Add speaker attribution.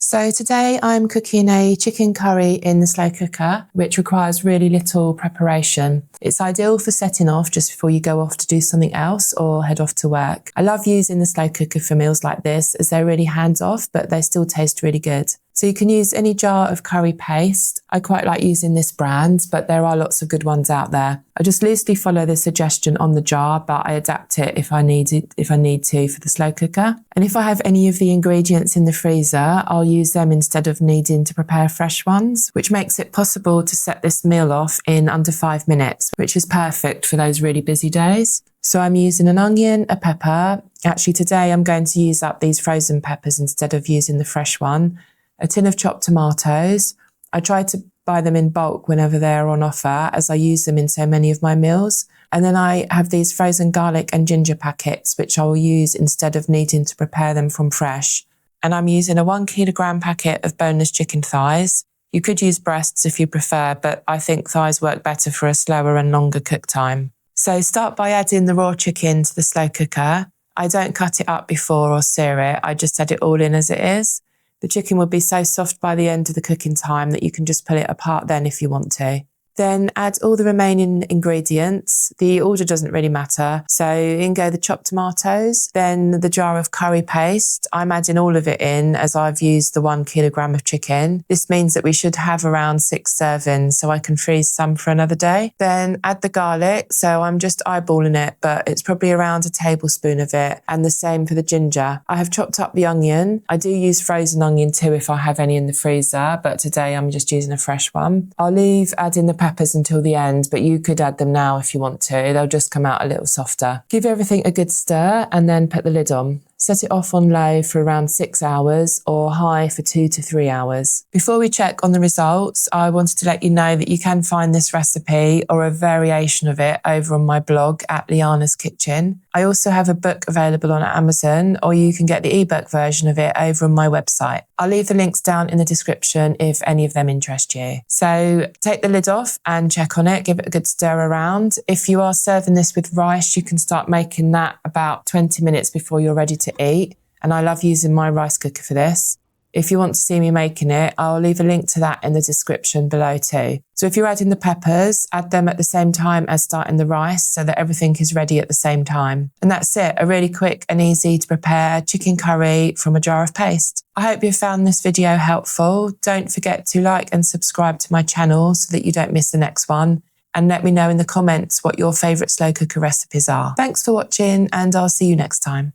Speaker 1: So today I'm cooking a chicken curry in the slow cooker, which requires really little preparation. It's ideal for setting off just before you go off to do something else or head off to work. I love using the slow cooker for meals like this as they're really hands-off, but they still taste really good. So you can use any jar of curry paste. I quite like using this brand, but there are lots of good ones out there. I just loosely follow the suggestion on the jar, but I adapt it if I need to for the slow cooker. And if I have any of the ingredients in the freezer, I'll use them instead of needing to prepare fresh ones, which makes it possible to set this meal off in under 5 minutes, which is perfect for those really busy days. So I'm using an onion, a pepper. Actually, today I'm going to use up these frozen peppers instead of using the fresh one. A tin of chopped tomatoes. I try to buy them in bulk whenever they're on offer, as I use them in so many of my meals. And then I have these frozen garlic and ginger packets, which I will use instead of needing to prepare them from fresh. And I'm using a 1 kilogram packet of boneless chicken thighs. You could use breasts if you prefer, but I think thighs work better for a slower and longer cook time. So start by adding the raw chicken to the slow cooker. I don't cut it up before or sear it. I just add it all in as it is. The chicken will be so soft by the end of the cooking time that you can just pull it apart then if you want to. Then add all the remaining ingredients. The order doesn't really matter. So in go the chopped tomatoes, then the jar of curry paste. I'm adding all of it in as I've used the 1 kilogram of chicken. This means that we should have around 6 servings, so I can freeze some for another day. Then add the garlic. So I'm just eyeballing it, but it's probably around a tablespoon of it, and the same for the ginger. I have chopped up the onion. I do use frozen onion too if I have any in the freezer, but today I'm just using a fresh one. I'll leave adding the peppers until the end, but you could add them now if you want to. They'll just come out a little softer. Give everything a good stir and then put the lid on. Set it off on low for around 6 hours or high for 2 to 3 hours. Before we check on the results, I wanted to let you know that you can find this recipe or a variation of it over on my blog at Liana's Kitchen. I also have a book available on Amazon, or you can get the ebook version of it over on my website. I'll leave the links down in the description if any of them interest you. So take the lid off and check on it, give it a good stir around. If you are serving this with rice, you can start making that about 20 minutes before you're ready to eat. And I love using my rice cooker for this. If you want to see me making it, I'll leave a link to that in the description below too. So if you're adding the peppers, add them at the same time as starting the rice so that everything is ready at the same time. And that's it, a really quick and easy to prepare chicken curry from a jar of paste. I hope you found this video helpful. Don't forget to like and subscribe to my channel so that you don't miss the next one. And let me know in the comments what your favourite slow cooker recipes are. Thanks for watching, and I'll see you next time.